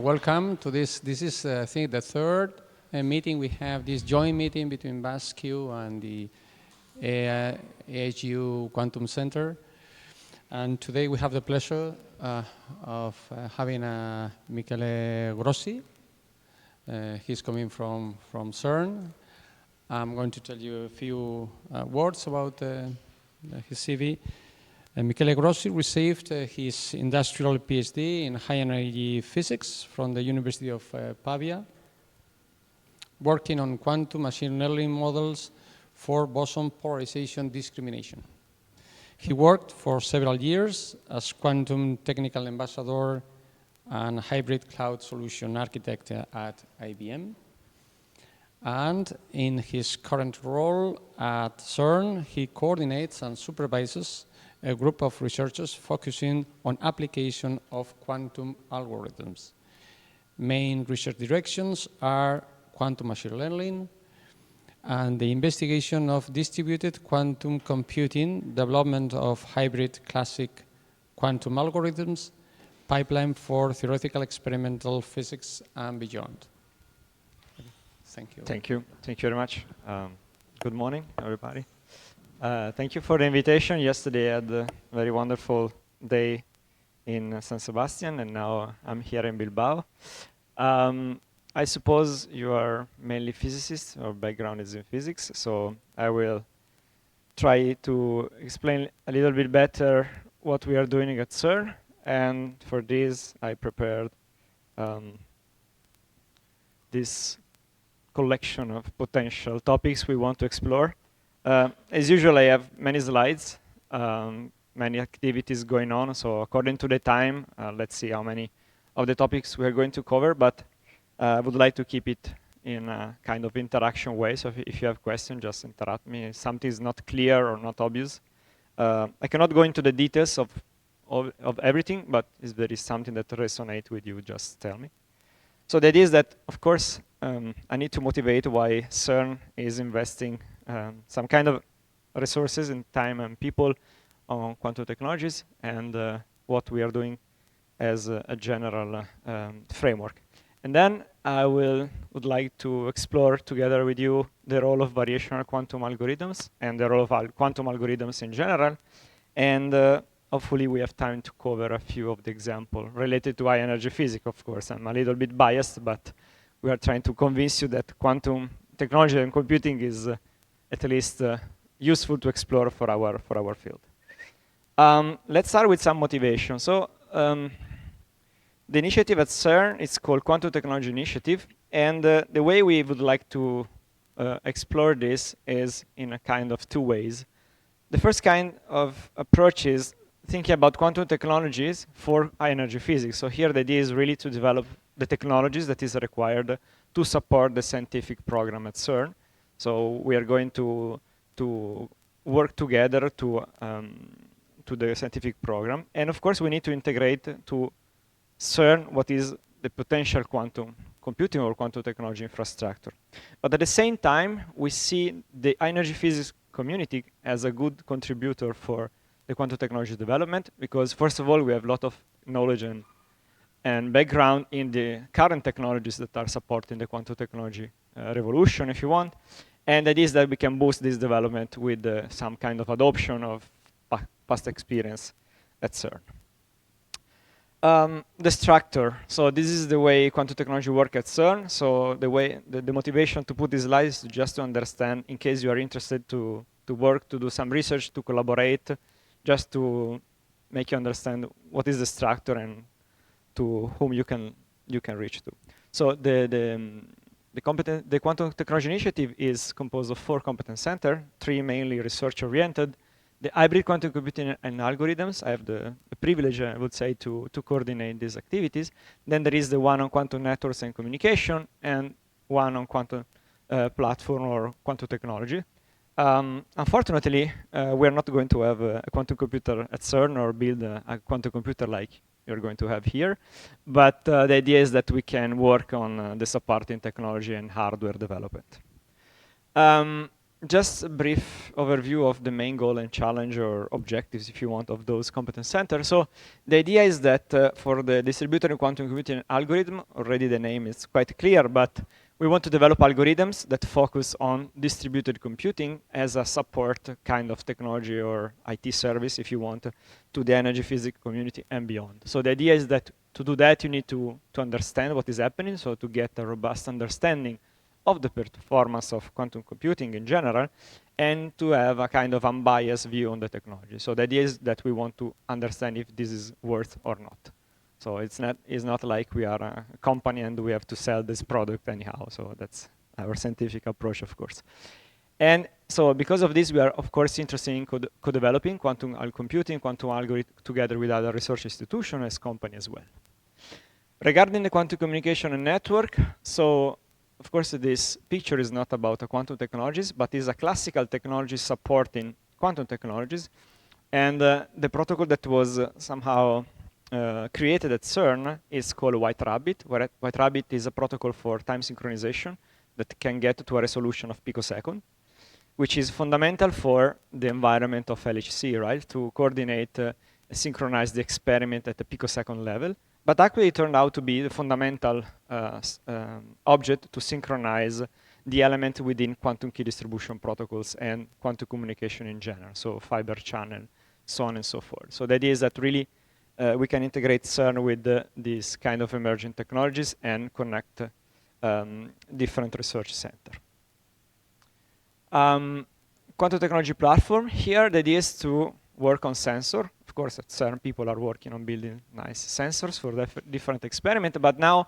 welcome to this. This is, I think, the third meeting we have, this joint meeting between BASQ and the AHU Quantum Center. And today we have the pleasure of having Michele Grossi. He's coming from CERN. I'm going to tell you a few words about his CV. Michele Grossi received his industrial PhD in high energy physics from the University of Pavia, working on quantum machine learning models for boson polarization discrimination. He worked for several years as quantum technical ambassador and hybrid cloud solution architect at IBM. And in his current role at CERN, he coordinates and supervises a group of researchers focusing on application of quantum algorithms. Main research directions are quantum machine learning and the investigation of distributed quantum computing, development of hybrid classic quantum algorithms, pipeline for theoretical experimental physics and beyond. Thank you. Thank you. Thank you very much. Good morning, everybody. Thank you for the invitation. Yesterday I had a very wonderful day in San Sebastian, and now I'm here in Bilbao. I suppose you are mainly physicists, or background is in physics, so I will try to explain a little bit better what we are doing at CERN, and for this I prepared this collection of potential topics we want to explore. As usual, I have many slides, many activities going on, so according to the time, let's see how many of the topics we are going to cover, but I would like to keep it in a kind of interaction way, so if you have questions, just interrupt me. If something is not clear or not obvious. I cannot go into the details of everything, but if there is something that resonates with you, just tell me. So the idea is that, of course, I need to motivate why CERN is investing some kind of resources in time and people on quantum technologies, and what we are doing as a general framework. And then I would like to explore together with you the role of variational quantum algorithms and the role of quantum algorithms in general. And hopefully we have time to cover a few of the examples related to high energy physics, of course. I'm a little bit biased, but we are trying to convince you that quantum technology and computing is at least useful to explore for our field. Let's start with some motivation. So the initiative at CERN is called Quantum Technology Initiative, and the way we would like to explore this is in a kind of two ways. The first kind of approach is thinking about quantum technologies for high energy physics. So here the idea is really to develop the technologies that is required to support the scientific program at CERN. So we are going to work together to the scientific program. And of course we need to integrate to CERN what is the potential quantum computing or quantum technology infrastructure. But at the same time, we see the high energy physics community as a good contributor for the quantum technology development, because first of all, we have a lot of knowledge and background in the current technologies that are supporting the quantum technology revolution, if you want. And it is that we can boost this development with some kind of adoption of past experience at CERN. The structure. So this is the way quantum technology works at CERN. So the motivation to put this slide is just to understand, in case you are interested to work, to do some research, to collaborate, just to make you understand what is the structure and to whom you can reach to. So the Quantum Technology Initiative is composed of 4 competence centers, 3 mainly research-oriented. The hybrid quantum computing and algorithms, I have the privilege, I would say, to coordinate these activities. Then there is the one on quantum networks and communication, and one on quantum platform or quantum technology. Unfortunately, we are not going to have a quantum computer at CERN or build a quantum computer like you're going to have here. But the idea is that we can work on the supporting technology and hardware development. just a brief overview of the main goal and challenge or objectives, if you want, of those competence centers. So the idea is that for the distributed quantum computing algorithm, already the name is quite clear, but we want to develop algorithms that focus on distributed computing as a support kind of technology or IT service, if you want, to the energy physics community and beyond. So the idea is that to do that, you need to understand what is happening, so to get a robust understanding of the performance of quantum computing in general, and to have a kind of unbiased view on the technology. So the idea is that we want to understand if this is worth or not. So it's not like we are a company and we have to sell this product anyhow. So that's our scientific approach, of course. And so because of this, we are, of course, interested in co-developing quantum computing, quantum algorithm together with other research institutions as company as well. Regarding the quantum communication and network, so of course, this picture is not about quantum technologies, but is a classical technology supporting quantum technologies. And the protocol that was somehow created at CERN is called White Rabbit, where White Rabbit is a protocol for time synchronization that can get to a resolution of picosecond, which is fundamental for the environment of LHC, right? To coordinate, synchronize the experiment at the picosecond level. But actually, it turned out to be the fundamental object to synchronize the element within quantum key distribution protocols and quantum communication in general, so fiber channel, so on and so forth. So the idea is that really we can integrate CERN with these kind of emerging technologies and connect different research centers. Quantum technology platform, here the idea is to work on sensor. Of course, at CERN, people are working on building nice sensors for different experiments, but now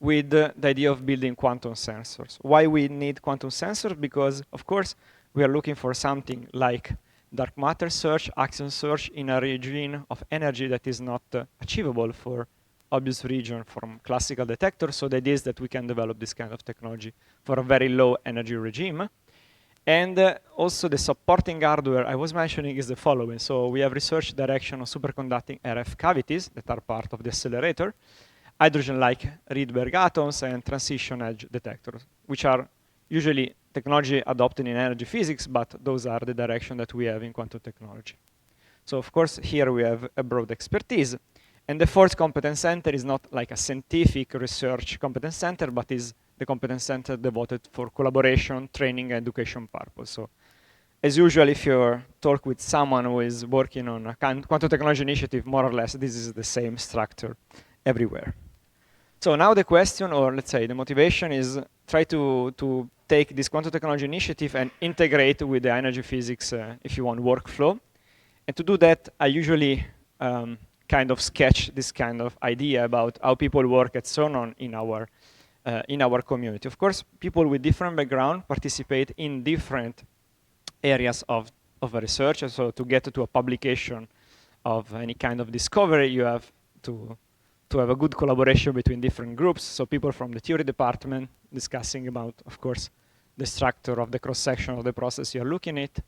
with the idea of building quantum sensors. Why we need quantum sensors? Because, of course, we are looking for something like dark matter search, axion search in a region of energy that is not achievable for obvious region from classical detectors. So the idea is that we can develop this kind of technology for a very low energy regime. And also the supporting hardware I was mentioning is the following. So we have research direction on superconducting RF cavities that are part of the accelerator, hydrogen-like Rydberg atoms, and transition edge detectors, which are usually technology adopted in energy physics, but those are the direction that we have in quantum technology. So of course, here we have a broad expertise. And the fourth competence center is not like a scientific research competence center, but is the competence center devoted for collaboration, training, and education purpose. So as usual, if you talk with someone who is working on a quantum technology initiative, more or less, this is the same structure everywhere. So now the question, or let's say the motivation, is try to take this quantum technology initiative and integrate with the energy physics, if you want, workflow. And to do that, I usually kind of sketch this kind of idea about how people work at CERN in our community. Of course, people with different background participate in different areas of research. So to get to a publication of any kind of discovery, you have to have a good collaboration between different groups. So people from the theory department discussing about, of course, the structure of the cross-section of the process you're looking at.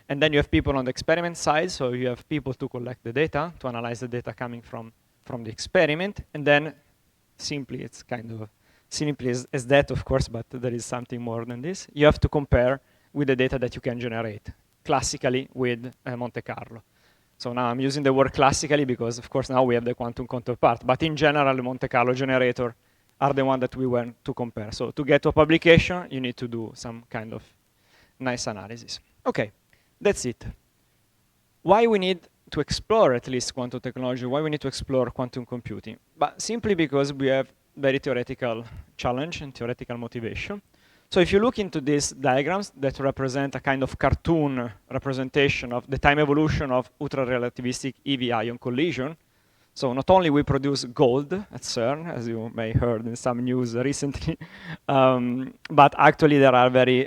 And then you have people on the experiment side. So you have people to collect the data, to analyze the data coming from the experiment. And then simply, it's kind of simply as that, of course, but there is something more than this. You have to compare with the data that you can generate, classically with Monte Carlo. So now I'm using the word classically because, of course, now we have the quantum counterpart. But in general, the Monte Carlo generator are the one that we want to compare. So to get to a publication, you need to do some kind of nice analysis. OK, that's it. Why we need to explore at least quantum technology? Why we need to explore quantum computing? But simply because we have very theoretical challenge and theoretical motivation. So if you look into these diagrams that represent a kind of cartoon representation of the time evolution of ultra-relativistic EV ion collision, so not only we produce gold at CERN, as you may heard in some news recently, but actually there are very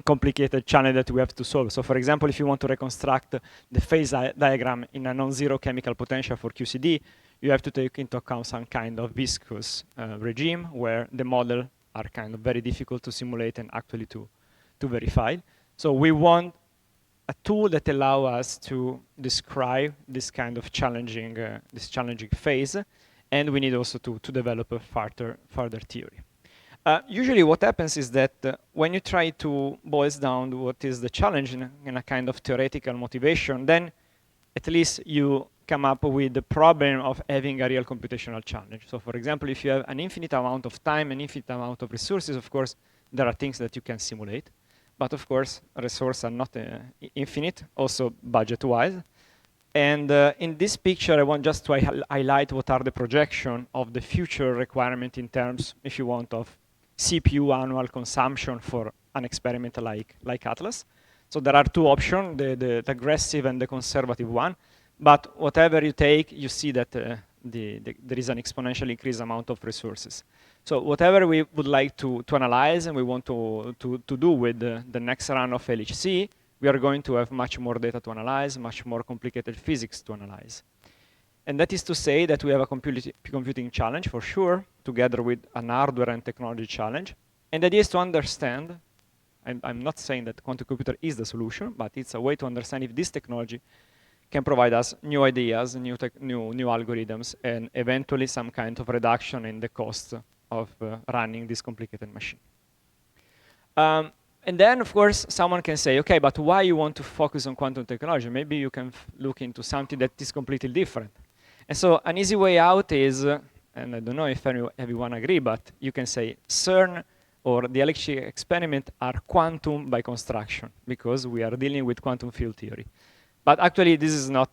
complicated challenges that we have to solve. So for example, if you want to reconstruct the phase diagram in a non-zero chemical potential for QCD, you have to take into account some kind of viscous regime where the model are kind of very difficult to simulate and actually to verify. So we want a tool that allows us to describe this kind of challenging, phase, and we need also to develop a further theory. Usually what happens is that when you try to boil down what is the challenge in a kind of theoretical motivation, then at least you come up with the problem of having a real computational challenge. So for example, if you have an infinite amount of time, an infinite amount of resources, of course, there are things that you can simulate. But of course, resources are not infinite, also budget-wise. And in this picture, I want just to highlight what are the projection of the future requirement in terms, if you want, of CPU annual consumption for an experiment like Atlas. So there are two options, the aggressive and the conservative one. But whatever you take, you see that there is an exponentially increased amount of resources. So whatever we would like to analyze and we want to do with the next run of LHC, we are going to have much more data to analyze, much more complicated physics to analyze. And that is to say that we have a computing challenge for sure, together with an hardware and technology challenge. And the idea is to understand, and I'm not saying that quantum computer is the solution, but it's a way to understand if this technology can provide us new ideas, new algorithms, and eventually some kind of reduction in the cost of running this complicated machine. And then, of course, someone can say, okay, but why you want to focus on quantum technology? Maybe you can look into something that is completely different. And so an easy way out is, and I don't know if everyone agree, but you can say CERN or the LHC experiment are quantum by construction, because we are dealing with quantum field theory. But actually, this is not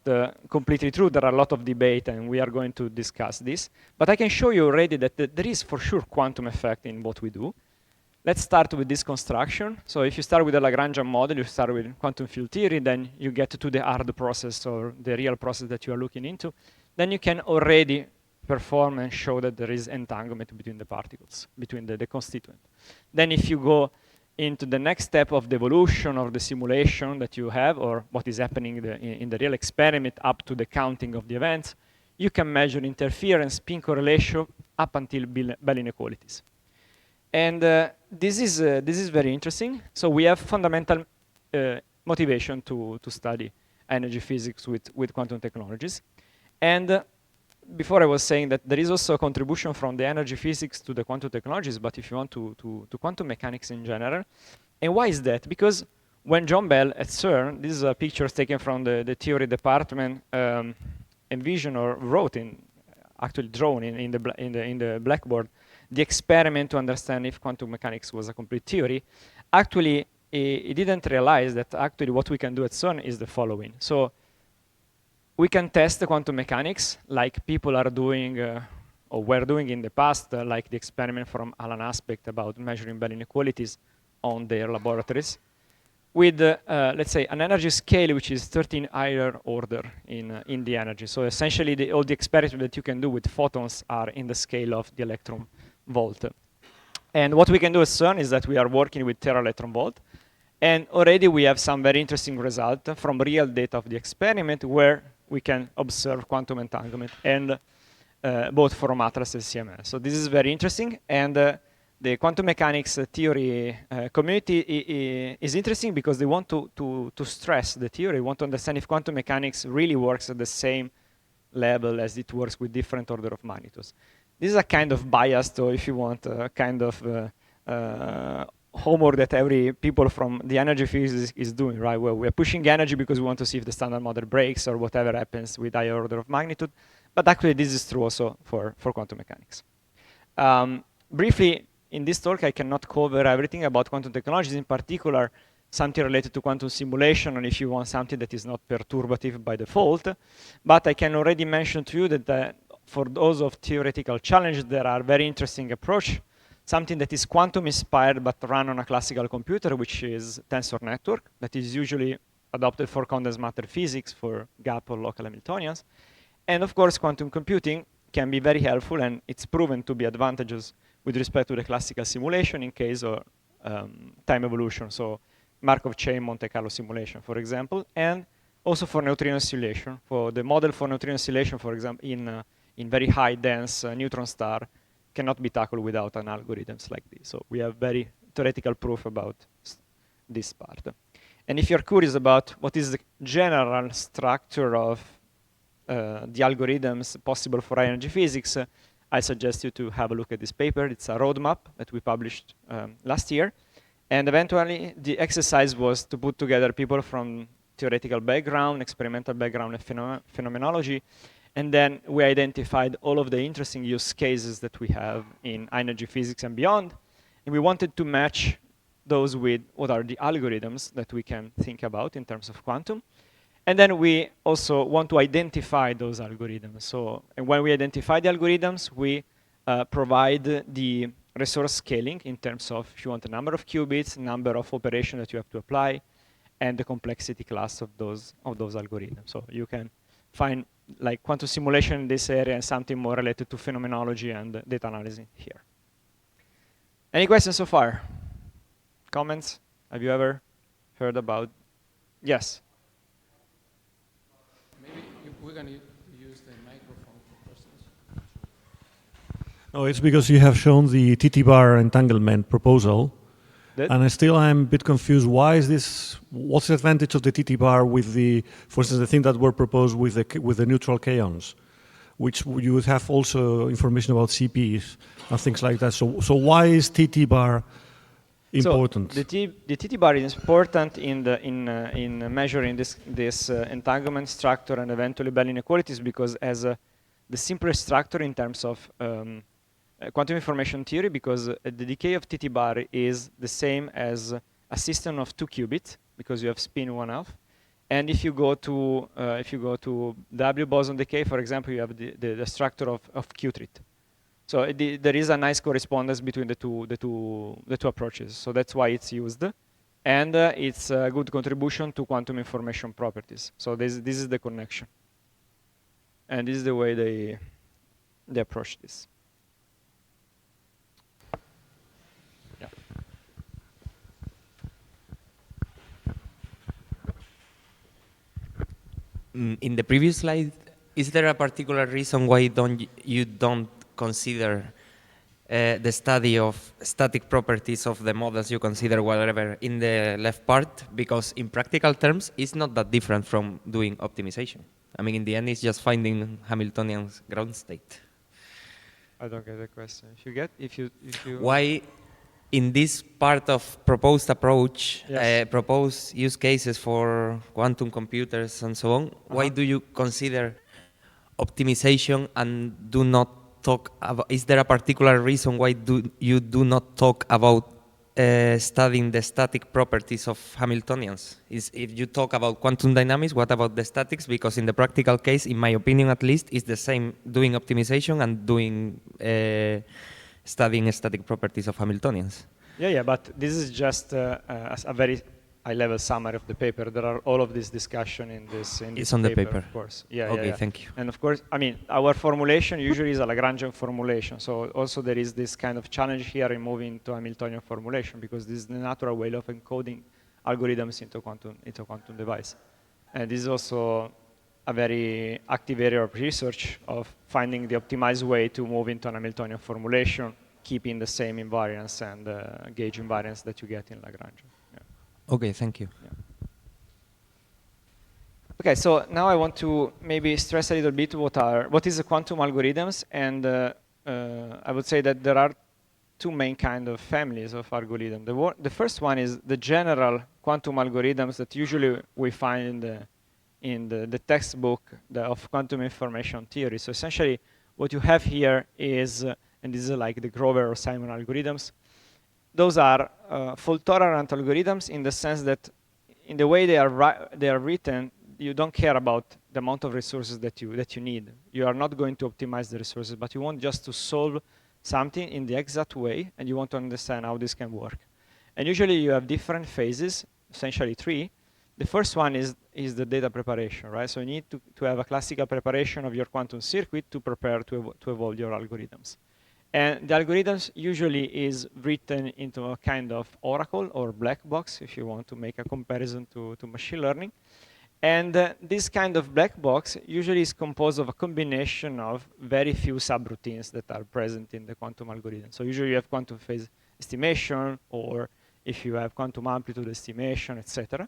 completely true. There are a lot of debate, and we are going to discuss this. But I can show you already that there is for sure quantum effect in what we do. Let's start with this construction. So if you start with a Lagrangian model, you start with quantum field theory, then you get to the hard process or the real process that you are looking into. Then you can already perform and show that there is entanglement between the particles, between the constituent. Then if you go into the next step of the evolution of the simulation that you have, or what is happening in the real experiment up to the counting of the events, you can measure interference, spin correlation, up until Bell inequalities. And this is very interesting. So we have fundamental motivation to study energy physics with quantum technologies. And before I was saying that there is also a contribution from the energy physics to the quantum technologies, but if you want to quantum mechanics in general. And why is that? Because when John Bell at CERN, this is a picture taken from the theory department, envisioned or wrote in, actually drawn in the blackboard, the experiment to understand if quantum mechanics was a complete theory. Actually, he didn't realize that actually what we can do at CERN is the following. So we can test the quantum mechanics like people are doing or were doing in the past, like the experiment from Alan Aspect about measuring Bell inequalities on their laboratories, with, let's say, an energy scale which is 13 higher order in the energy. So essentially, all the experiments that you can do with photons are in the scale of the electron volt. And what we can do at CERN is that we are working with tera electron volt. And already we have some very interesting results from real data of the experiment where we can observe quantum entanglement, and both from Atlas and CMS. So this is very interesting. And the quantum mechanics theory community is interesting because they want to stress the theory, want to understand if quantum mechanics really works at the same level as it works with different order of magnitudes. This is a kind of biased, or if you want, a kind of homework that every people from the energy physics is doing, right? Well, we're pushing energy because we want to see if the standard model breaks or whatever happens with higher order of magnitude. But actually, this is true also for quantum mechanics. Briefly, in this talk, I cannot cover everything about quantum technologies, in particular, something related to quantum simulation, and if you want something that is not perturbative by default. But I can already mention to you that for those of theoretical challenges, there are very interesting approach, something that is quantum inspired but run on a classical computer, which is tensor network, that is usually adopted for condensed matter physics, for gap or local Hamiltonians. And of course, quantum computing can be very helpful, and it's proven to be advantageous with respect to the classical simulation in case of time evolution, so Markov chain Monte Carlo simulation, for example, and also for neutrino oscillation. For the model for neutrino oscillation, for example, in very high dense neutron star, cannot be tackled without an algorithms like this. So we have very theoretical proof about this part. And if you're curious about what is the general structure of the algorithms possible for high energy physics, I suggest you to have a look at this paper. It's a roadmap that we published last year. And eventually, the exercise was to put together people from theoretical background, experimental background, and phenomenology. And then we identified all of the interesting use cases that we have in energy physics and beyond. And we wanted to match those with what are the algorithms that we can think about in terms of quantum. And then we also want to identify those algorithms. So, and when we identify the algorithms, we provide the resource scaling in terms of, if you want, the number of qubits, number of operations that you have to apply, and the complexity class of those algorithms. So you can find like quantum simulation in this area and something more related to phenomenology and data analysis here. Any questions so far? Comments? Have you ever heard about? Yes. Maybe we're going to use the microphone for questions. No, it's because you have shown the TT-bar entanglement proposal. That? And I'm a bit confused. Why is this? What's the advantage of the TT-bar with the, for instance, the thing that were proposed with the neutral kaons, which you would have also information about CPs and things like that. So why is TT-bar important? So the TT-bar is important in measuring this entanglement structure and eventually Bell inequalities because as the simplest structure in terms of quantum information theory, because the decay of TT-bar is the same as a system of 2 qubits because you have spin 1/2. And if you go to W boson decay, for example, you have the structure of Q-trit. So there is a nice correspondence between the two approaches. So that's why it's used, and it's a good contribution to quantum information properties. So this is the connection, and this is the way they approach this. Yeah. In the previous slide, is there a particular reason why you don't consider the study of static properties of the models you consider whatever in the left part? Because in practical terms, it's not that different from doing optimization. I mean, in the end, it's just finding Hamiltonian ground state. I don't get the question. If you Why, in this part of proposed approach, Yes. proposed use cases for quantum computers and so on, why do you consider optimization and do not talk about, is there a particular reason why you do not talk about studying the static properties of Hamiltonians? If you talk about quantum dynamics, what about the statics? Because in the practical case, in my opinion at least, it's the same doing optimization and doing studying static properties of Hamiltonians. Yeah, but this is just a very high-level summary of the paper. There are all of this discussion in this It's on the paper. of course. Yeah, Okay, yeah. thank you. And of course, I mean, our formulation usually is a Lagrangian formulation. So also there is this kind of challenge here in moving to Hamiltonian formulation because this is the natural way of encoding algorithms into quantum device. And this is also a very active area of research of finding the optimized way to move into an Hamiltonian formulation, keeping the same invariance and gauge invariance that you get in Lagrangian. Yeah. Okay, thank you. Yeah. Okay, so now I want to maybe stress a little bit what is the quantum algorithms, and I would say that there are two main kind of families of algorithms. The first one is the general quantum algorithms that usually we find in the textbook of quantum information theory. So essentially, what you have here is, and this is like the Grover or Simon algorithms. Those are fault-tolerant algorithms in the sense that in the way they are written, you don't care about the amount of resources that you need. You are not going to optimize the resources, but you want just to solve something in the exact way, and you want to understand how this can work. And usually you have different phases, essentially 3. The first one is the data preparation, right? So you need to have a classical preparation of your quantum circuit to prepare to evolve your algorithms. And the algorithms usually is written into a kind of oracle or black box, if you want to make a comparison to machine learning. And this kind of black box usually is composed of a combination of very few subroutines that are present in the quantum algorithm. So usually you have quantum phase estimation, or if you have quantum amplitude estimation, etc.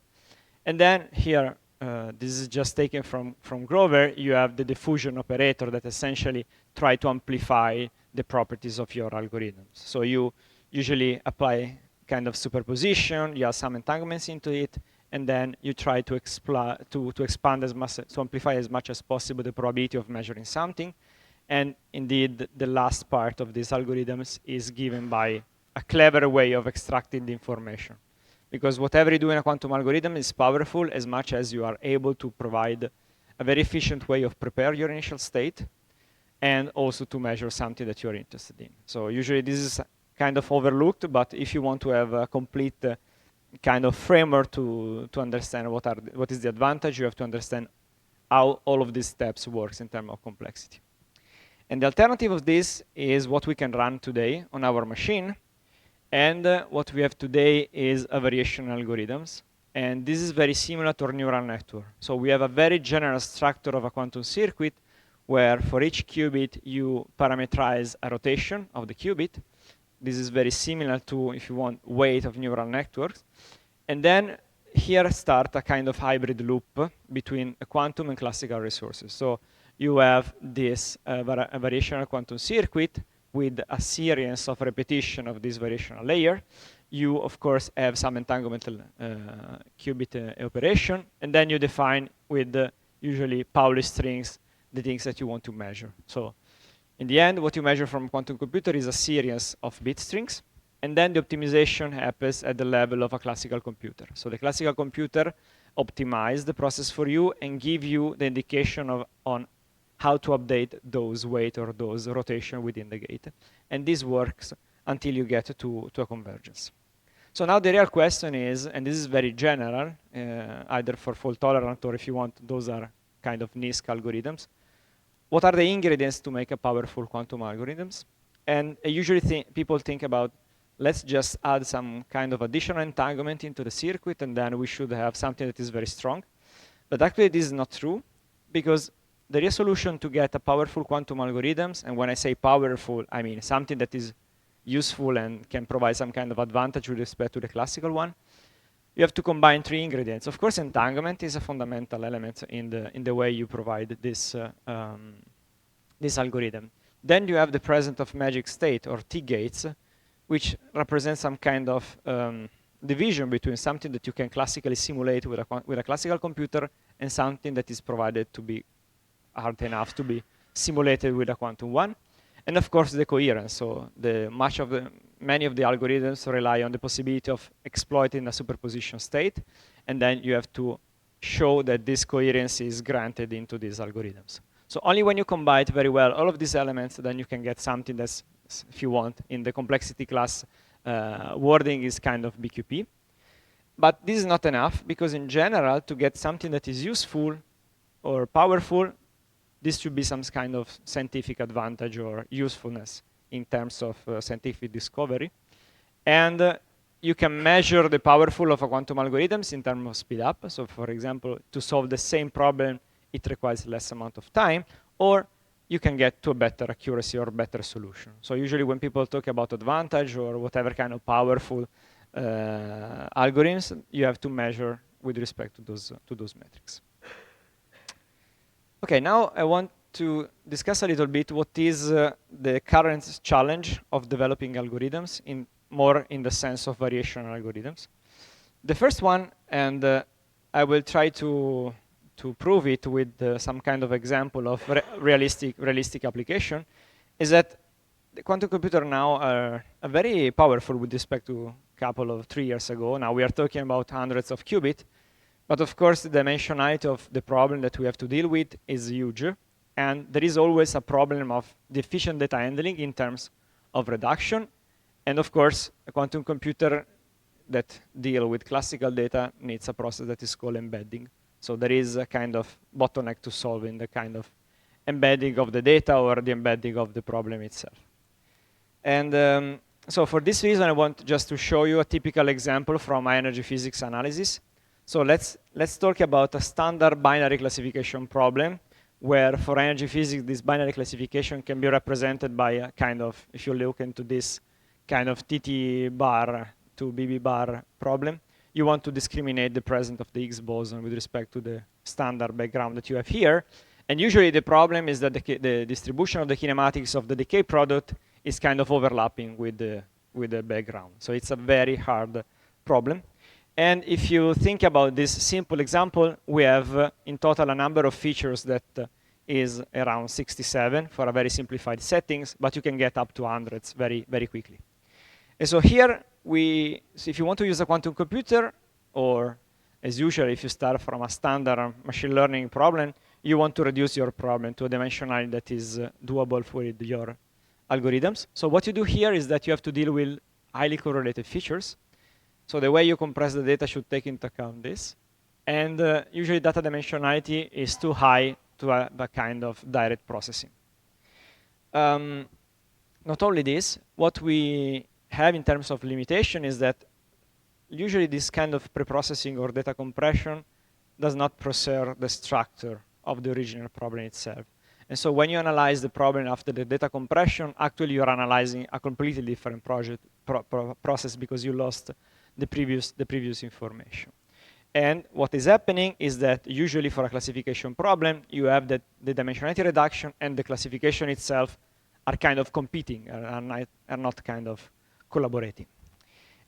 And then here this is just taken from Grover, you have the diffusion operator that essentially try to amplify the properties of your algorithms. So you usually apply kind of superposition, you have some entanglements into it, and then you try to expand as much, to amplify as much as possible the probability of measuring something. And indeed, the last part of these algorithms is given by a clever way of extracting the information. Because whatever you do in a quantum algorithm is powerful as much as you are able to provide a very efficient way of prepare your initial state and also to measure something that you're interested in. So usually this is kind of overlooked, but if you want to have a complete kind of framework to understand what is the advantage, you have to understand how all of these steps works in terms of complexity. And the alternative of this is what we can run today on our machine. And what we have today is a variation algorithms. And this is very similar to a neural network. So we have a very general structure of a quantum circuit where for each qubit you parameterize a rotation of the qubit. This is very similar to, if you want, weight of neural networks. And then here start a kind of hybrid loop between a quantum and classical resources. So you have this variational quantum circuit with a series of repetition of this variational layer. You, of course, have some entanglement qubit operation, and then you define with usually Pauli strings the things that you want to measure. So in the end, what you measure from a quantum computer is a series of bit strings, and then the optimization happens at the level of a classical computer. So the classical computer optimizes the process for you and give you the indication on how to update those weight or those rotation within the gate. And this works until you get to a convergence. So now the real question is, and this is very general, either for fault tolerant or if you want, those are kind of NISQ algorithms. What are the ingredients to make a powerful quantum algorithms? And usually people think about, let's just add some kind of additional entanglement into the circuit and then we should have something that is very strong. But actually this is not true, because the real solution to get a powerful quantum algorithms, and when I say powerful, I mean something that is useful and can provide some kind of advantage with respect to the classical one, you have to combine three ingredients. Of course, entanglement is a fundamental element in the way you provide this, this algorithm. Then you have the presence of magic state, or T-gates, which represents some kind of division between something that you can classically simulate with a classical computer and something that is provided to be hard enough to be simulated with a quantum one. And of course, the coherence. So many of the algorithms rely on the possibility of exploiting a superposition state. And then you have to show that this coherence is granted into these algorithms. So only when you combine very well all of these elements, then you can get something that's, if you want, in the complexity class wording is kind of BQP. But this is not enough, because in general, to get something that is useful or powerful, this should be some kind of scientific advantage or usefulness in terms of scientific discovery. And you can measure the powerful of a quantum algorithms in terms of speed up. So for example, to solve the same problem, it requires less amount of time, or you can get to a better accuracy or better solution. So usually when people talk about advantage or whatever kind of powerful algorithms, you have to measure with respect to those metrics. Okay, now I want to discuss a little bit what is the current challenge of developing algorithms, more in the sense of variational algorithms. The first one, and I will try to prove it with some kind of example of realistic application, is that the quantum computer now are very powerful with respect to a couple of 3 years ago. Now we are talking about hundreds of qubits. But of course, the dimensionality of the problem that we have to deal with is huge. And there is always a problem of deficient data handling in terms of reduction. And of course, a quantum computer that deals with classical data needs a process that is called embedding. So there is a kind of bottleneck to solve in the kind of embedding of the data or the embedding of the problem itself. And so for this reason, I want just to show you a typical example from high energy physics analysis. So let's talk about a standard binary classification problem, where for energy physics, this binary classification can be represented by a kind of, if you look into this kind of TT bar to BB bar problem, you want to discriminate the presence of the Higgs boson with respect to the standard background that you have here. And usually the problem is that the distribution of the kinematics of the decay product is kind of overlapping with the background. So it's a very hard problem. And if you think about this simple example, we have in total a number of features that is around 67 for a very simplified settings, but you can get up to hundreds very, very quickly. And so here, so if you want to use a quantum computer, or as usual, if you start from a standard machine learning problem, you want to reduce your problem to a dimensionality that is doable with your algorithms. So what you do here is that you have to deal with highly correlated features. So the way you compress the data should take into account this. And usually data dimensionality is too high to have a kind of direct processing. Not only this, what we have in terms of limitation is that usually this kind of preprocessing or data compression does not preserve the structure of the original problem itself. And so when you analyze the problem after the data compression, actually you're analyzing a completely different process because you lost the previous information. And what is happening is that usually for a classification problem, you have that the dimensionality reduction and the classification itself are kind of competing, are not kind of collaborating.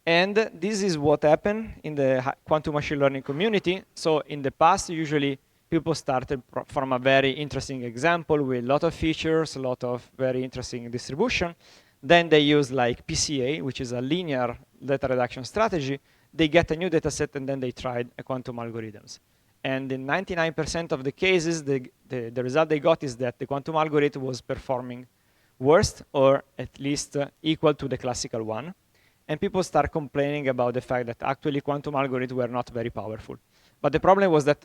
And this is what happened in the quantum machine learning community. So in the past, usually people started from a very interesting example with a lot of features, a lot of very interesting distribution. Then they use like PCA, which is a linear data reduction strategy. They get a new data set and then they tried a quantum algorithms. And in 99% of the cases, the result they got is that the quantum algorithm was performing worse or at least equal to the classical one. And people start complaining about the fact that actually quantum algorithms were not very powerful. But the problem was that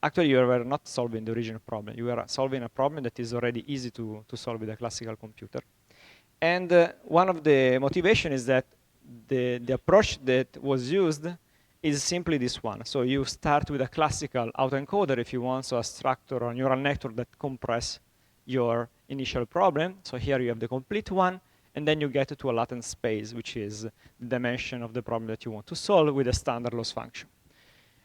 actually you were not solving the original problem. You were solving a problem that is already easy to solve with a classical computer. And one of the motivation is that the approach that was used is simply this one. So you start with a classical autoencoder if you want, so a structure or neural network that compress your initial problem. So here you have the complete one, and then you get to a latent space, which is the dimension of the problem that you want to solve with a standard loss function.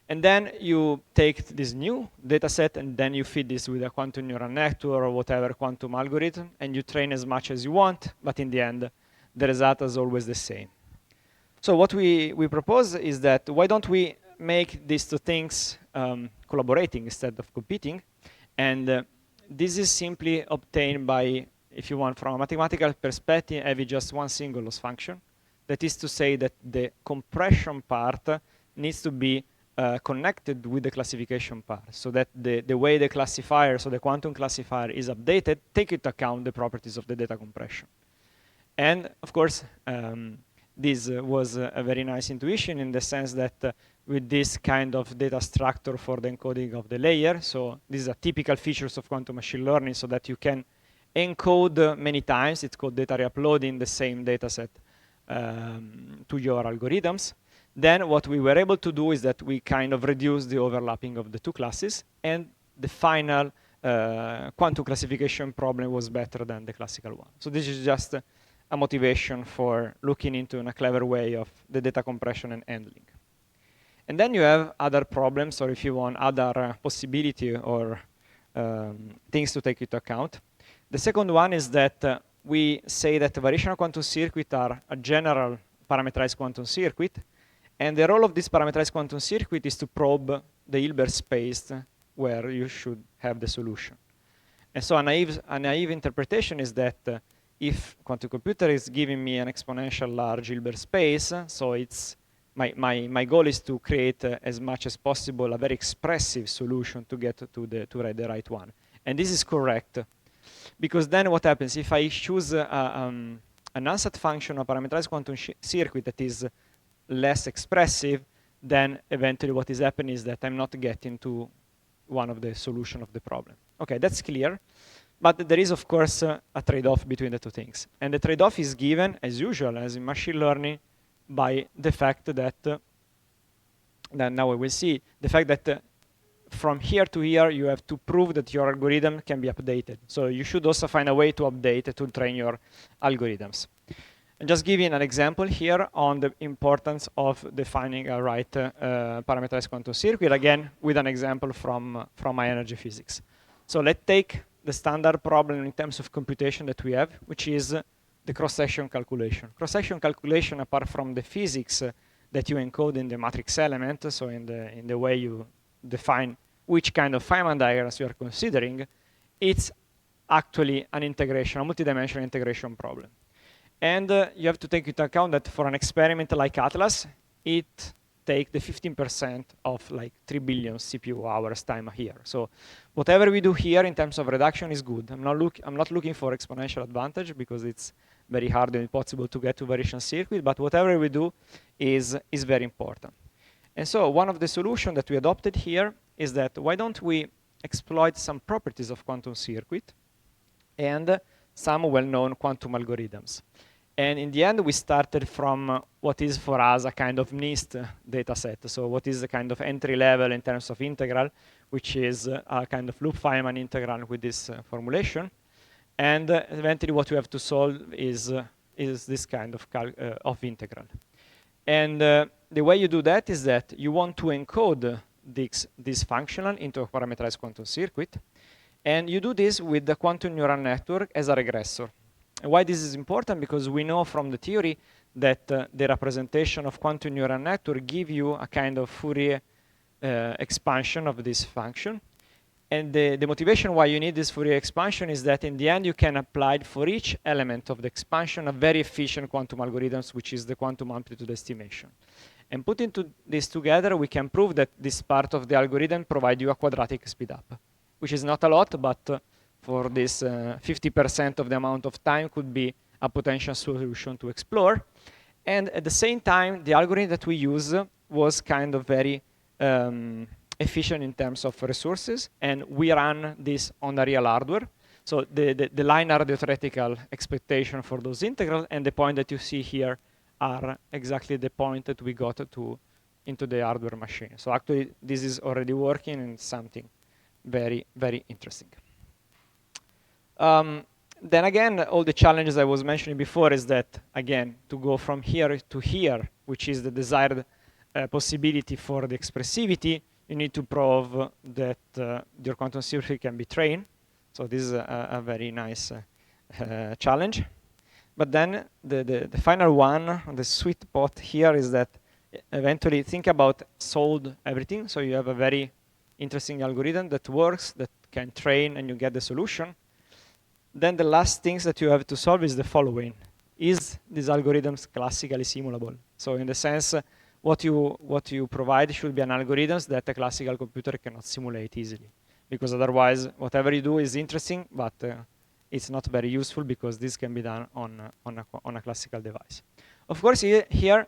And then you take this new data set, and then you feed this with a quantum neural network or whatever quantum algorithm, and you train as much as you want, but in the end, the result is always the same. So what we propose is that why don't we make these two things collaborating instead of competing? And this is simply obtained by, if you want, from a mathematical perspective, having just one single loss function. That is to say that the compression part needs to be connected with the classification part, so that the way the classifier, so the quantum classifier is updated, take into account the properties of the data compression. And of course, this was a very nice intuition in the sense that with this kind of data structure for the encoding of the layer, so these are typical features of quantum machine learning, so that you can encode many times. It's called data reuploading the same data set to your algorithms. Then what we were able to do is that we kind of reduced the overlapping of the two classes, and the final quantum classification problem was better than the classical one. So this is just a motivation for looking into a clever way of the data compression and handling. And then you have other problems, or if you want, other possibility or things to take into account. The second one is that we say that variational quantum circuits are a general parameterized quantum circuit, and the role of this parameterized quantum circuit is to probe the Hilbert space where you should have the solution. And so a naive interpretation is that if quantum computer is giving me an exponential large Hilbert space, so it's my goal is to create as much as possible a very expressive solution to get to write the right one. And this is correct, because then what happens if I choose an ansatz function of parameterized quantum circuit that is less expressive, then eventually what is happening is that I'm not getting to one of the solution of the problem. Okay, that's clear. But there is, of course, a trade-off between the two things. And the trade-off is given, as usual, as in machine learning, by the fact that, now we will see, the fact that from here to here, you have to prove that your algorithm can be updated. So you should also find a way to update, to train your algorithms. And just giving an example here on the importance of defining a right parameterized quantum circuit, again, with an example from my energy physics. So let's take the standard problem in terms of computation that we have, which is the cross-section calculation. Cross-section calculation, apart from the physics that you encode in the matrix element, so in the way you define which kind of Feynman diagrams you are considering, it's actually an integration, a multidimensional integration problem. And you have to take into account that for an experiment like Atlas, it takes the 15% of like 3 billion CPU hours time here. So whatever we do here in terms of reduction is good. I'm not looking for exponential advantage because it's very hard and impossible to get to variation circuit, but whatever we do is very important. And so one of the solutions that we adopted here is that why don't we exploit some properties of quantum circuit and some well-known quantum algorithms. And in the end, we started from what is for us a kind of NIST data set. So what is the kind of entry level in terms of integral, which is a kind of loop Feynman integral with this formulation. And eventually what we have to solve is this kind of integral. And the way you do that is that you want to encode this functional into a parameterized quantum circuit. And you do this with the quantum neural network as a regressor. And why this is important? Because we know from the theory that the representation of quantum neural network give you a kind of Fourier expansion of this function. And the motivation why you need this Fourier expansion is that in the end you can apply for each element of the expansion a very efficient quantum algorithms, which is the quantum amplitude estimation. And putting this together, we can prove that this part of the algorithm provide you a quadratic speedup, which is not a lot, but for this 50% of the amount of time could be a potential solution to explore. And at the same time, the algorithm that we use was kind of very efficient in terms of resources, and we run this on the real hardware. So the linear theoretical expectation for those integrals and the point that you see here are exactly the point that we got into the hardware machine. So actually, this is already working and something very, very interesting. Then again, all the challenges I was mentioning before is that, again, to go from here to here, which is the desired possibility for the expressivity, you need to prove that your quantum circuit can be trained. So this is a very nice challenge. But then the final one, the sweet spot here is that eventually think about solve everything. So you have a very interesting algorithm that works, that can train, and you get the solution. Then the last things that you have to solve is the following. Is these algorithms classically simulable? So in the sense, what you provide should be an algorithm that a classical computer cannot simulate easily. Because otherwise, whatever you do is interesting, but it's not very useful because this can be done on a classical device. Of course, here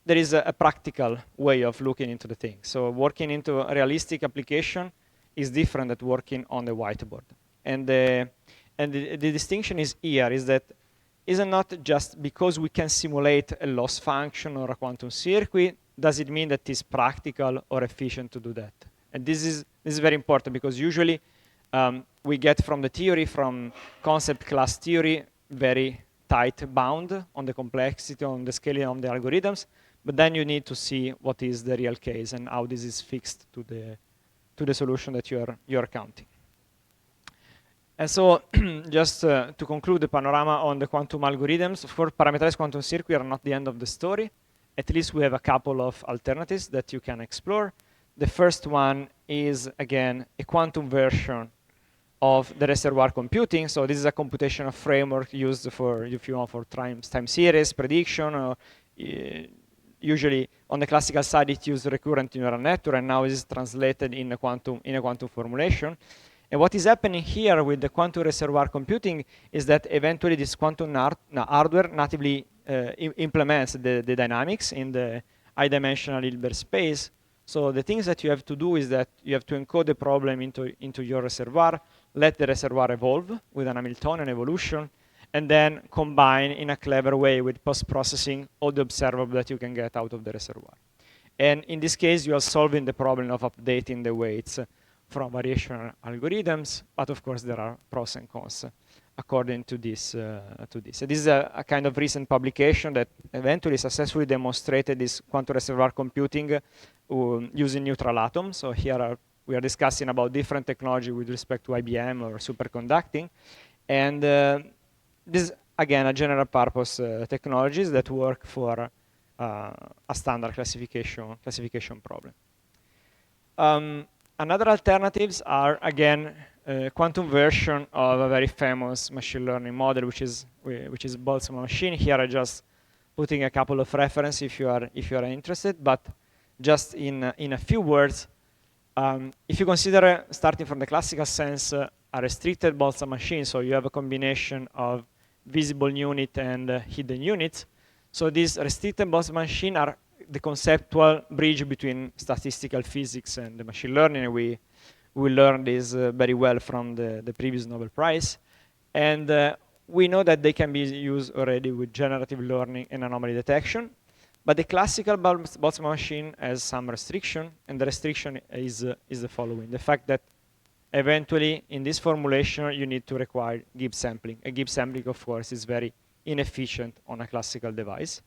there is a practical way of looking into the thing. So working into a realistic application is different than working on the whiteboard. And the distinction is here, is that it's not just because we can simulate a loss function or a quantum circuit, does it mean that it's practical or efficient to do that? And this is very important because usually we get from the theory, from concept class theory, very tight bound on the complexity, on the scaling of the algorithms, but then you need to see what is the real case and how this is fixed to the solution that you're counting. And so just to conclude the panorama on the quantum algorithms, of course, parameterized quantum circuits are not the end of the story. At least we have a couple of alternatives that you can explore. The first one is, again, a quantum version of the reservoir computing. So this is a computational framework used for, if you want, for time series prediction. Or, usually on the classical side, it uses recurrent neural network, and now it is translated in a quantum formulation. And what is happening here with the quantum reservoir computing is that eventually this quantum hardware natively implements the dynamics in the high-dimensional Hilbert space. So the things that you have to do is that you have to encode the problem into your reservoir, let the reservoir evolve with an Hamiltonian evolution, and then combine in a clever way with post-processing all the observable that you can get out of the reservoir. And in this case, you are solving the problem of updating the weights from variational algorithms, but of course there are pros and cons according to this. This is a kind of recent publication that eventually successfully demonstrated this quantum reservoir computing using neutral atoms. So here we are discussing about different technology with respect to IBM or superconducting. And this, again, a general purpose technologies that work for a standard classification problem. Another alternatives are, again, quantum version of a very famous machine learning model, which is Boltzmann machine. Here I just putting a couple of references if you are interested, but just in a few words, if you consider starting from the classical sense a restricted Boltzmann machine, so you have a combination of visible unit and hidden units. So these restricted Boltzmann machine are the conceptual bridge between statistical physics and the machine learning. We learned this very well from the previous Nobel Prize. And we know that they can be used already with generative learning and anomaly detection. But the classical Boltzmann machine has some restriction, and the restriction is the following. The fact that eventually in this formulation you need to require Gibbs sampling. And Gibbs sampling, of course, is very inefficient on a classical device.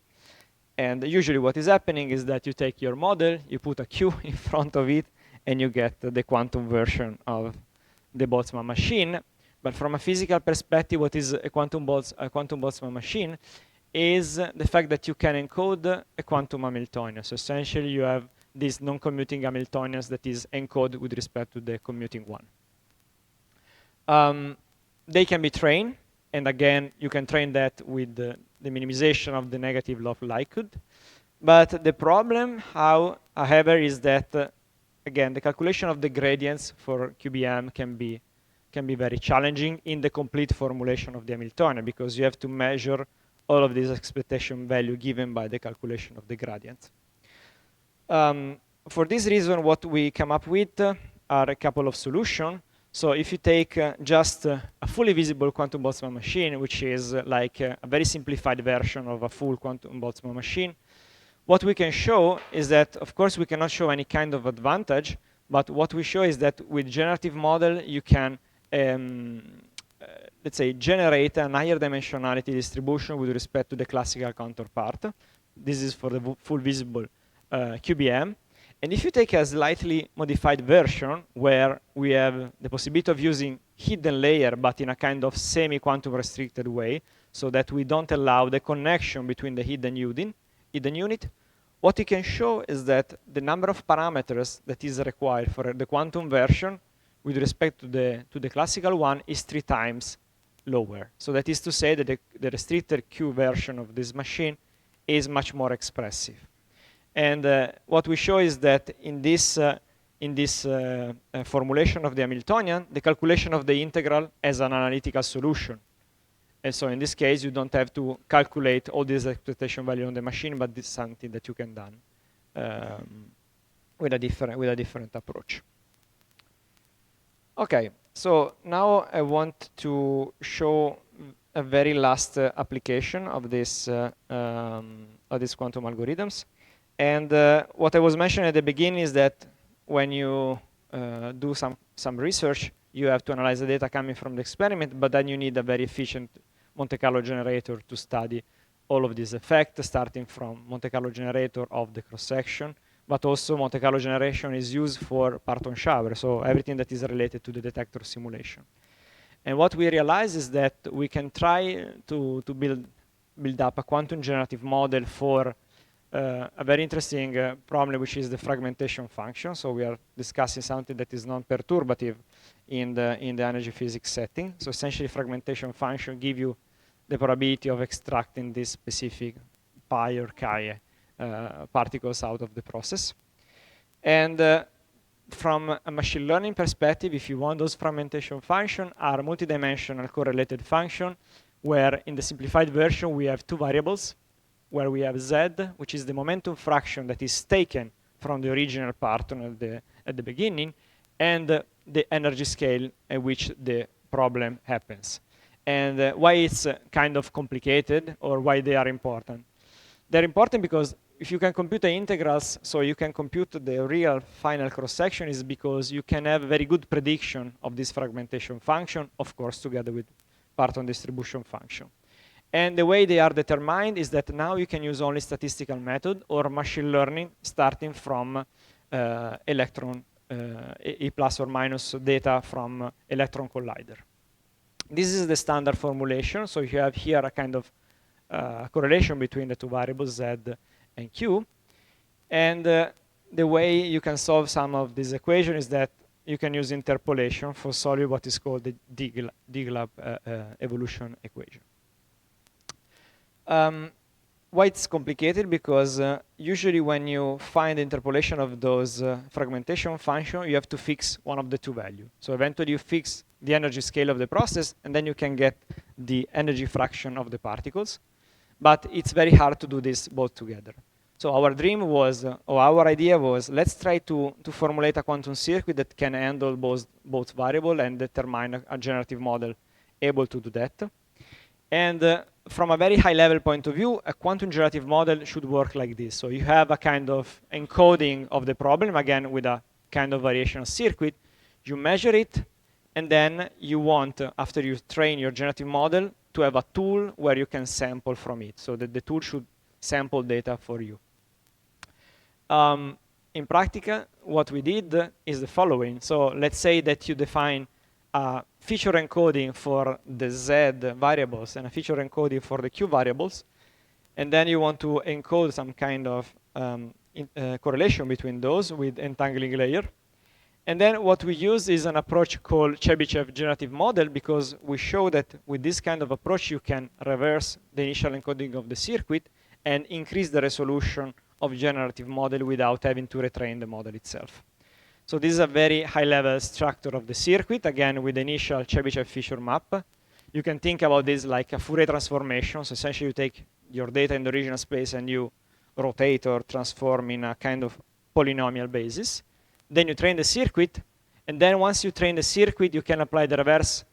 And usually what is happening is that you take your model, you put a Q in front of it, and you get the quantum version of the Boltzmann machine. But from a physical perspective, what is a quantum Boltzmann machine is the fact that you can encode a quantum Hamiltonian. So essentially you have this non-commuting Hamiltonians that is encoded with respect to the commuting one. They can be trained, and again, you can train that with the minimization of the negative log likelihood. But the problem, however, is that, again, the calculation of the gradients for QBM can be very challenging in the complete formulation of the Hamiltonian, because you have to measure all of these expectation value given by the calculation of the gradient. For this reason, what we come up with are a couple of solutions. So if you take just a fully visible quantum Boltzmann machine, which is like a very simplified version of a full quantum Boltzmann machine, what we can show is that, of course, we cannot show any kind of advantage, but what we show is that with generative model, you can, let's say, generate a higher dimensionality distribution with respect to the classical counterpart. This is for the full visible QBM. And if you take a slightly modified version where we have the possibility of using hidden layer, but in a kind of semi-quantum restricted way, so that we don't allow the connection between the hidden unit, what you can show is that the number of parameters that is required for the quantum version with respect to the classical one is 3 times lower. So that is to say that the restricted Q version of this machine is much more expressive. And what we show is that in this formulation of the Hamiltonian, the calculation of the integral as an analytical solution. And so in this case, you don't have to calculate all these expectation value on the machine, but this is something that you can do with a different approach. Okay, so now I want to show a very last application of this quantum algorithms. And what I was mentioning at the beginning is that when you do some research, you have to analyze the data coming from the experiment, but then you need a very efficient Monte Carlo generator to study all of these effects, starting from Monte Carlo generator of the cross-section, but also Monte Carlo generation is used for Parton shower, so everything that is related to the detector simulation. And what we realize is that we can try to build up a quantum generative model for a very interesting problem, which is the fragmentation function. So we are discussing something that is non-perturbative in the energy physics setting. So essentially, fragmentation function give you the probability of extracting this specific pi or chi particles out of the process. And from a machine learning perspective, if you want, those fragmentation functions are multidimensional correlated function, where in the simplified version we have 2 variables, where we have z, which is the momentum fraction that is taken from the original Parton at the beginning, and the energy scale at which the problem happens. And why it's kind of complicated, or why they are important. They're important because if you can compute the integrals, so you can compute the real final cross-section, is because you can have very good prediction of this fragmentation function, of course, together with Parton distribution function. And the way they are determined is that now you can use only statistical method or machine learning starting from electron, E plus or minus data from electron collider. This is the standard formulation. So you have here a kind of correlation between the two variables, Z and Q. And the way you can solve some of these equations is that you can use interpolation for solving what is called the DGLAB evolution equation. Why it's complicated? Because usually when you find interpolation of those fragmentation function, you have to fix one of the two values. So eventually you fix the energy scale of the process, and then you can get the energy fraction of the particles. But it's very hard to do this both together. So our dream was, or our idea was, let's try to formulate a quantum circuit that can handle both variables and determine a generative model able to do that. And from a very high level point of view, a quantum generative model should work like this. So you have a kind of encoding of the problem, again, with a kind of variational circuit. You measure it, and then you want, after you train your generative model, to have a tool where you can sample from it, so that the tool should sample data for you. In practice, what we did is the following. So let's say that you define a feature encoding for the Z variables and a feature encoding for the Q variables, and then you want to encode some kind of correlation between those with entangling layer. And then what we use is an approach called Chebyshev generative model, because we show that with this kind of approach you can reverse the initial encoding of the circuit and increase the resolution of generative model without having to retrain the model itself. So this is a very high-level structure of the circuit, again with the initial Chebyshev feature map. You can think about this like a Fourier transformation. So essentially you take your data in the original space and you rotate or transform in a kind of polynomial basis. Then you train the circuit, and then once you train the circuit, you can apply the reverse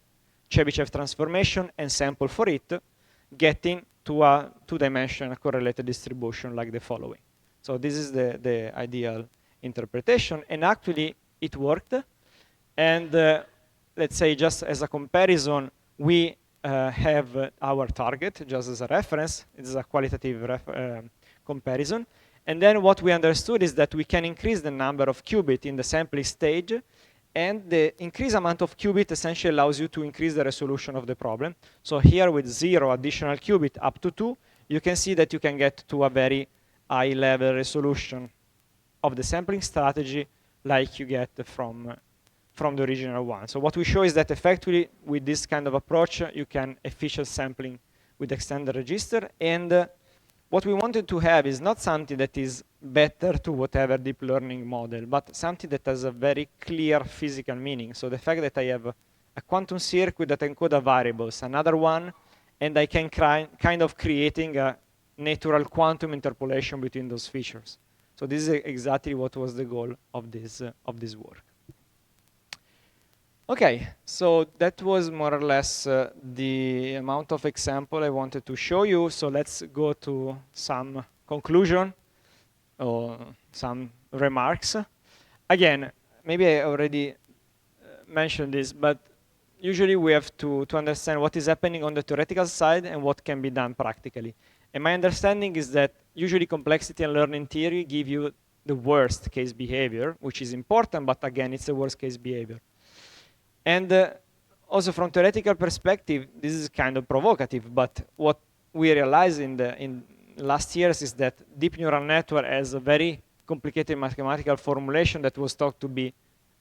Chebyshev transformation and sample for it, getting to a two-dimensional correlated distribution like the following. So this is the ideal interpretation, and actually it worked. And let's say, just as a comparison, we have our target just as a reference. It is a qualitative comparison. And then what we understood is that we can increase the number of qubits in the sampling stage, and the increased amount of qubit essentially allows you to increase the resolution of the problem. So here with 0 additional qubit up to 2, you can see that you can get to a very high level resolution of the sampling strategy like you get from the original one. So what we show is that effectively with this kind of approach, you can efficient sampling with extended register. And what we wanted to have is not something that is better to whatever deep learning model, but something that has a very clear physical meaning. So the fact that I have a quantum circuit that encodes variables, another one, and I can kind of creating a natural quantum interpolation between those features. So this is exactly what was the goal of this work. Okay, so that was more or less the amount of example I wanted to show you. So let's go to some conclusion or some remarks. Again, maybe I already mentioned this, but usually we have to understand what is happening on the theoretical side and what can be done practically. And my understanding is that usually complexity and learning theory give you the worst case behavior, which is important, but again, it's the worst case behavior. And also from theoretical perspective, this is kind of provocative, but what we realized in last years is that deep neural network has a very complicated mathematical formulation that was thought to be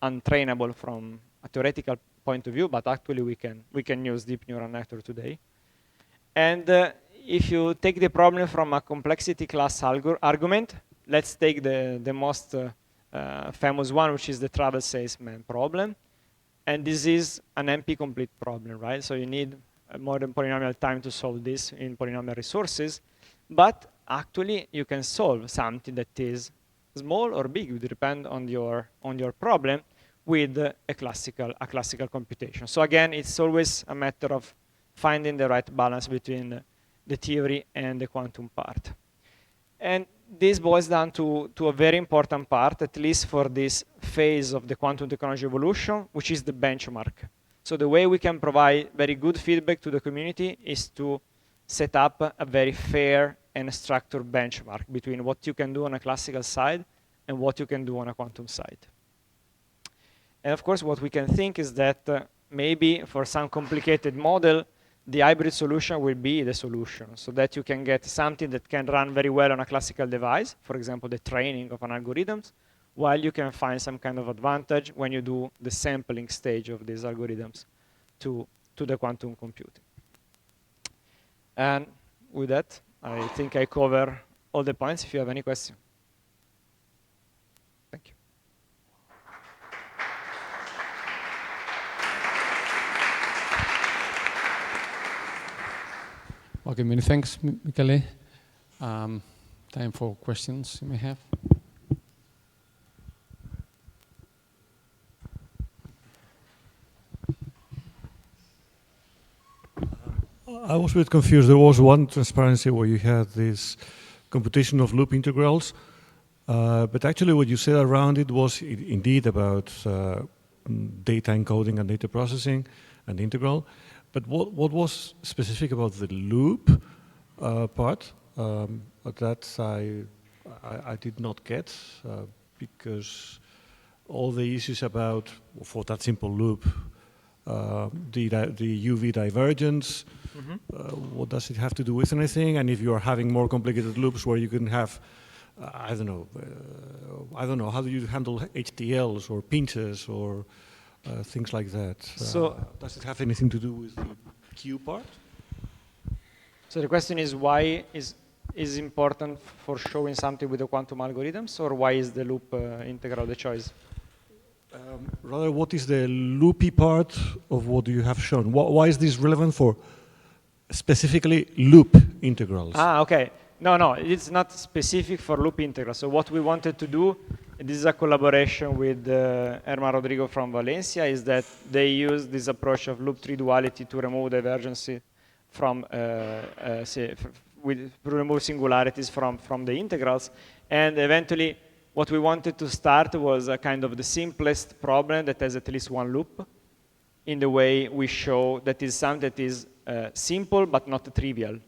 untrainable from a theoretical point of view, but actually we can use deep neural network today. And if you take the problem from a complexity class argument, let's take the most famous one, which is the travel salesman problem. And this is an NP-complete problem, right? So you need more than polynomial time to solve this in polynomial resources. But actually, you can solve something that is small or big, it would depend on your problem, with a classical computation. So again, it's always a matter of finding the right balance between the theory and the quantum part. And this boils down to a very important part, at least for this phase of the quantum technology evolution, which is the benchmark. So the way we can provide very good feedback to the community is to set up a very fair and structured benchmark between what you can do on a classical side and what you can do on a quantum side. And of course, what we can think is that maybe for some complicated model, the hybrid solution will be the solution, so that you can get something that can run very well on a classical device, for example, the training of an algorithms, while you can find some kind of advantage when you do the sampling stage of these algorithms to the quantum computing. And with that, I think I cover all the points. If you have any questions. Thank you. Okay, many thanks, Michele. Time for questions you may have. I was a bit confused. There was one transparency where you had this computation of loop integrals, but actually what you said around it was indeed about data encoding and data processing and integral. But what was specific about the loop part? That I did not get because all the issues about, for that simple loop, the UV divergence, what does it have to do with anything? And if you are having more complicated loops where you can have, I don't know, how do you handle HTLs or pinches or things like that? So does it have anything to do with the Q part? So the question is, why is important for showing something with the quantum algorithms, or why is the loop integral the choice? Rather, what is the loopy part of what you have shown? Why is this relevant for specifically loop integrals? Ah, okay. No, it's not specific for loop integrals. So what we wanted to do, this is a collaboration with Herman Rodrigo from Valencia, is that they use this approach of loop tree duality to remove divergency from, remove singularities from the integrals. And eventually, what we wanted to start was a kind of the simplest problem that has at least one loop, in the way we show that is something that is simple but not trivial.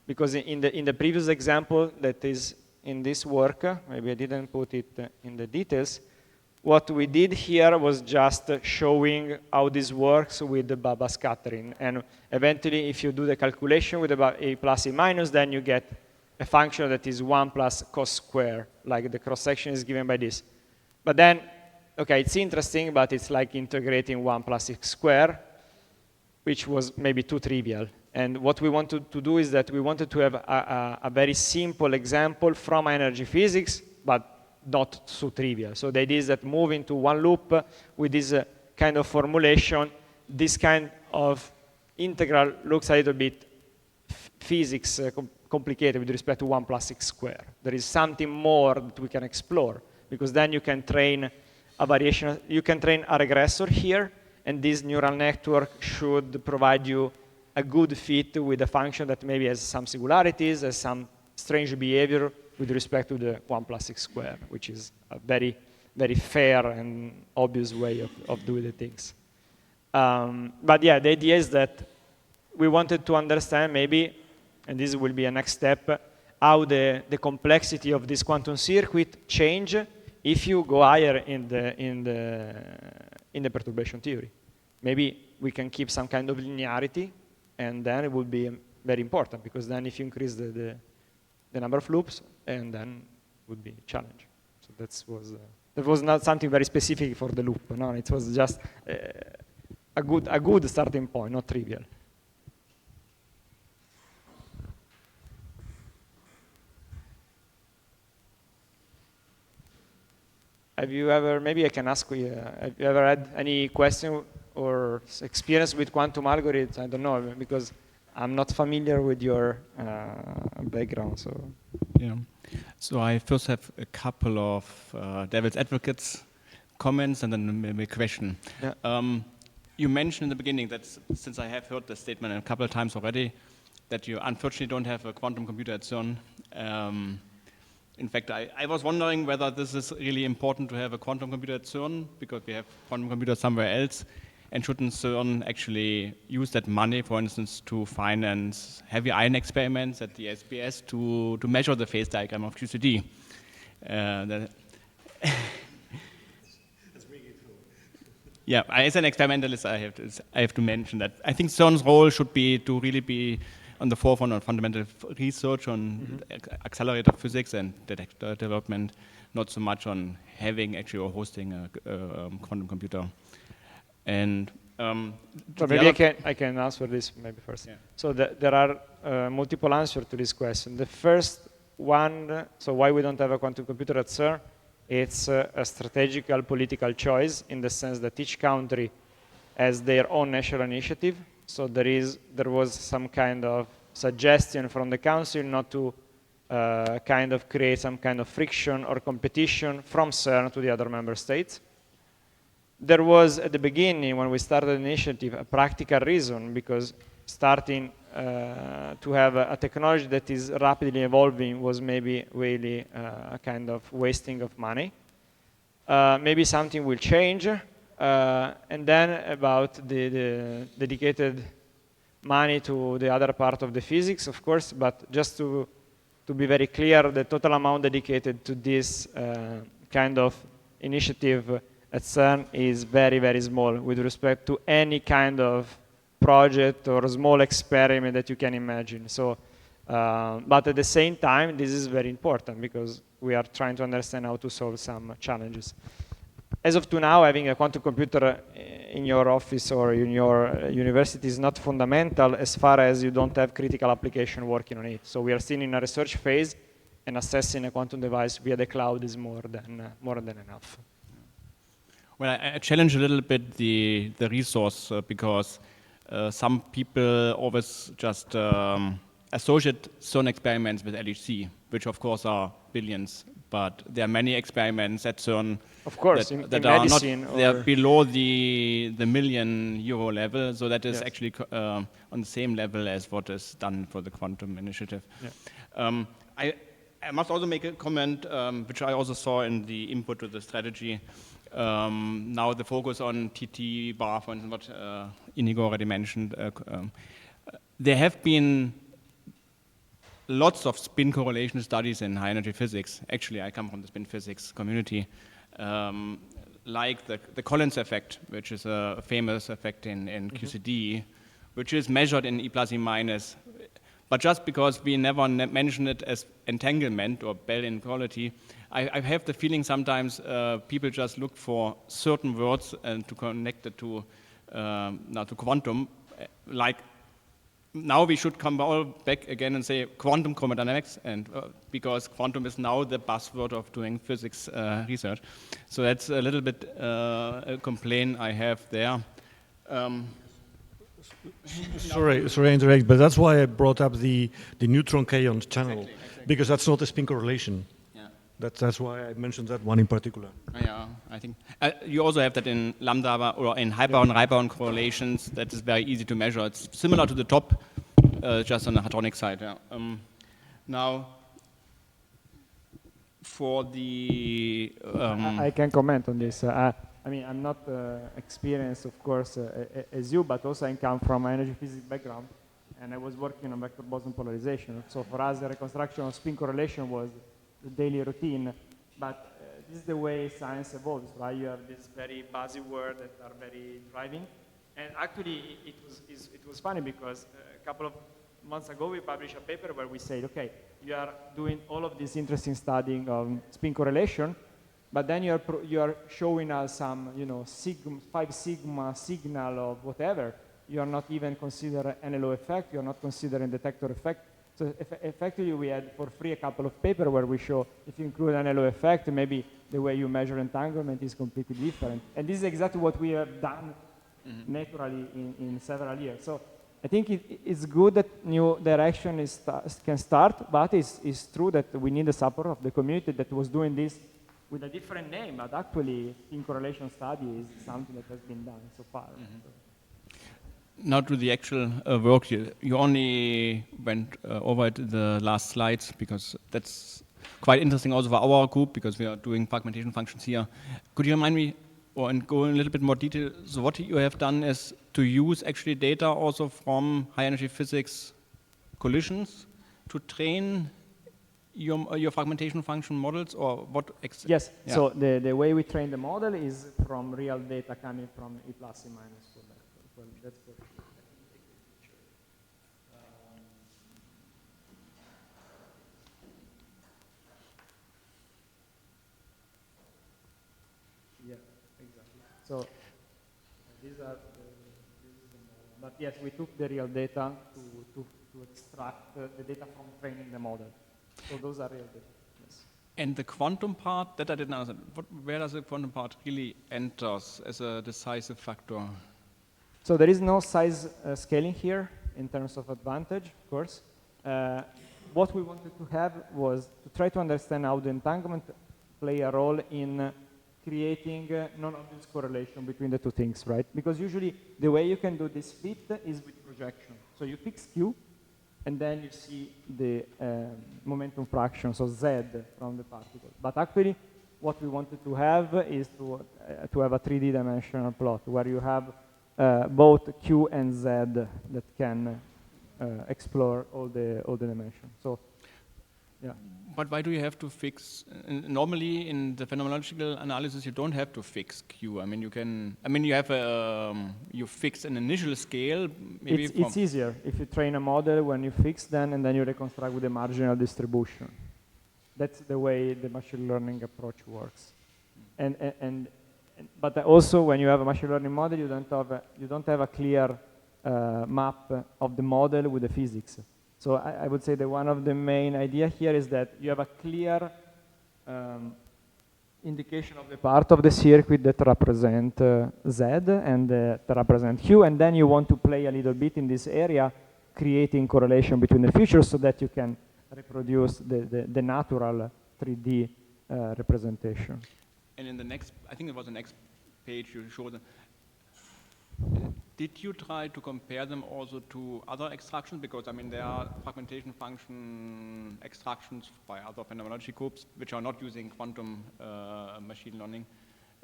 Because in the previous example that is in this work, maybe I didn't put it in the details, what we did here was just showing how this works with the Baba scattering. And eventually, if you do the calculation with about a plus a minus, then you get a function that is 1 plus cos square, like the cross-section is given by this. But then, okay, it's interesting, but it's like integrating 1 plus x square, which was maybe too trivial. And what we wanted to do is that we wanted to have a very simple example from energy physics, but not so trivial. So the idea is that moving to one loop with this kind of formulation, this kind of integral looks a little bit physics complicated with respect to 1 plus x squared. There is something more that we can explore, because then you can train a variation, you can train a regressor here, and this neural network should provide you a good fit with a function that maybe has some singularities, has some strange behavior with respect to the 1 plus x squared, which is a very, very fair and obvious way of doing the things. But yeah, the idea is that we wanted to understand maybe, and this will be a next step, how the complexity of this quantum circuit change if you go higher in the perturbation theory. Maybe we can keep some kind of linearity, and then it would be very important, because then if you increase the number of loops, and then it would be a challenge. So that was not something very specific for the loop. No, it was just a good starting point, not trivial. Have you ever, maybe I can ask you, have you ever had any question or experience with quantum algorithms? I don't know, because I'm not familiar with your background. So yeah, so I first have a couple of devil's advocates comments and then maybe a question. Yeah. You mentioned in the beginning that, since I have heard the statement a couple of times already, that you unfortunately don't have a quantum computer at CERN. In fact, I was wondering whether this is really important to have a quantum computer at CERN, because we have quantum computers somewhere else, and shouldn't CERN actually use that money, for instance, to finance heavy ion experiments at the SBS to measure the phase diagram of QCD? Yeah, as an experimentalist, I have to mention that. I think CERN's role should be to really be on the forefront of fundamental research on accelerator physics and detector development, not so much on having actually or hosting a quantum computer. And so maybe I can answer this maybe first. Yeah. So there are multiple answers to this question. The first one, so why we don't have a quantum computer at CERN, it's a strategical political choice in the sense that each country has their own national initiative. So there was some kind of suggestion from the council not to kind of create some kind of friction or competition from CERN to the other member states. There was, at the beginning, when we started the initiative, a practical reason, because starting to have a technology that is rapidly evolving was maybe really a kind of wasting of money. Maybe something will change. And then about the dedicated money to the other part of the physics, of course, but just to be very clear, the total amount dedicated to this kind of initiative at CERN is very, very small with respect to any kind of project or small experiment that you can imagine. So, but at the same time, this is very important because we are trying to understand how to solve some challenges. As of now, having a quantum computer in your office or in your university is not fundamental as far as you don't have critical application working on it. So we are still in a research phase, and assessing a quantum device via the cloud is more than enough. Well, I challenge a little bit the resource because some people always just associate CERN experiments with LHC, which of course are billions. But there are many experiments at CERN of course, that are not, they are below the €1 million level, so that is actually on the same level as what is done for the quantum initiative. Yeah. I must also make a comment, which I also saw in the input to the strategy. Now the focus on TT bar, for instance, what Inigo already mentioned. There have been lots of spin correlation studies in high energy physics. Actually, I come from the spin physics community, like the Collins effect, which is a famous effect in QCD, which is measured in E plus E minus. But just because we never mention it as entanglement or Bell inequality, I have the feeling sometimes people just look for certain words and to connect it to quantum, like now we should come all back again and say quantum chromodynamics, and because quantum is now the buzzword of doing physics research. So that's a little bit a complaint I have there. Sorry, interrupt, but that's why I brought up the neutron kaon channel, exactly. Because that's not a spin correlation. Yeah. That's why I mentioned that one in particular. Yeah, I think you also have that in lambda or in hyperbound and Raybound correlations. That is very easy to measure. It's similar to the top, just on the hadronic side. Yeah. Now, for the I can comment on this. I mean, I'm not experienced, of course, as you, but also I come from an energy physics background, and I was working on vector boson polarization. So for us, the reconstruction of spin correlation was the daily routine. But this is the way science evolves, right? You have these very buzzy words that are very driving. And actually, it was funny because a couple of months ago, we published a paper where we said, okay, you are doing all of this interesting studying of spin correlation, but then you are showing us some, 5 sigma signal of whatever. You are not even considering NLO effect. You are not considering detector effect. So effectively, we had for free a couple of papers where we show if you include NLO effect, maybe the way you measure entanglement is completely different. And this is exactly what we have done naturally in several years. So I think it's good that new direction can start, but it's true that we need the support of the community that was doing this with a different name, but actually in correlation study is something that has been done so far. Now to the actual work, you only went over it the last slides because that's quite interesting also for our group because we are doing fragmentation functions here. Could you remind me, or and go in a little bit more detail, so what you have done is to use actually data also from high energy physics collisions to train your fragmentation function models, or what? Yes, yeah. so the way we train the model is from real data coming from E plus E minus. Well, that's good. Yeah, exactly. So these are this is the model. But yes, we took the real data to extract the data from training the model. So those are real data. Yes. And the quantum part, that I didn't understand. Where does the quantum part really enters as a decisive factor? So there is no size scaling here in terms of advantage, of course. What we wanted to have was to try to understand how the entanglement play a role in creating non-obvious correlation between the two things, right? Because usually the way you can do this fit is with projection. So you fix Q, and then you see the momentum fraction, so Z from the particle. But actually, what we wanted to have is to have a 3D dimensional plot where you have both Q and Z that can explore all the dimensions. So, yeah. But why do you have to fix? Normally, in the phenomenological analysis, you don't have to fix Q. I mean, you can. I mean, you have you fix an initial scale. Maybe it's easier if you train a model when you fix them and then you reconstruct with the marginal distribution. That's the way the machine learning approach works. But also, when you have a machine learning model, you don't have a clear map of the model with the physics. So I would say that one of the main idea here is that you have a clear indication of the part of the circuit that represent Z and that represent Q, and then you want to play a little bit in this area, creating correlation between the features so that you can reproduce the natural 3D representation. And in the next, I think it was the next page you showed. Did you try to compare them also to other extractions? Because, I mean, there are fragmentation function extractions by other phenomenology groups which are not using quantum machine learning.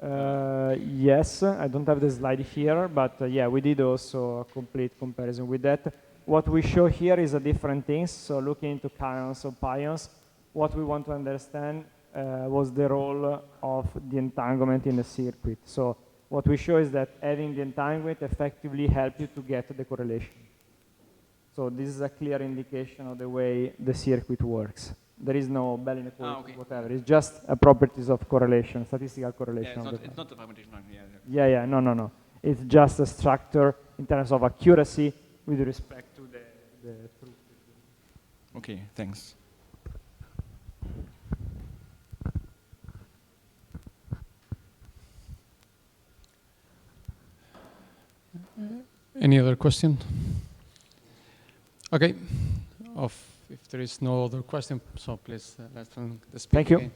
Yes, I don't have the slide here, but yeah, we did also a complete comparison with that. What we show here is a different things. So looking into kaons or pions, what we want to understand was the role of the entanglement in the circuit. So what we show is that having the entanglement effectively helps you to get the correlation. So this is a clear indication of the way the circuit works. There is no Bell inequality, whatever. It's just a properties of correlation, statistical correlation. Yeah, it's not the fragmentation function. Yeah, no. It's just a structure in terms of accuracy with respect to the truth. Okay, thanks. Any other question? Okay. If there is no other question, so please let's speak. Thank you. Again.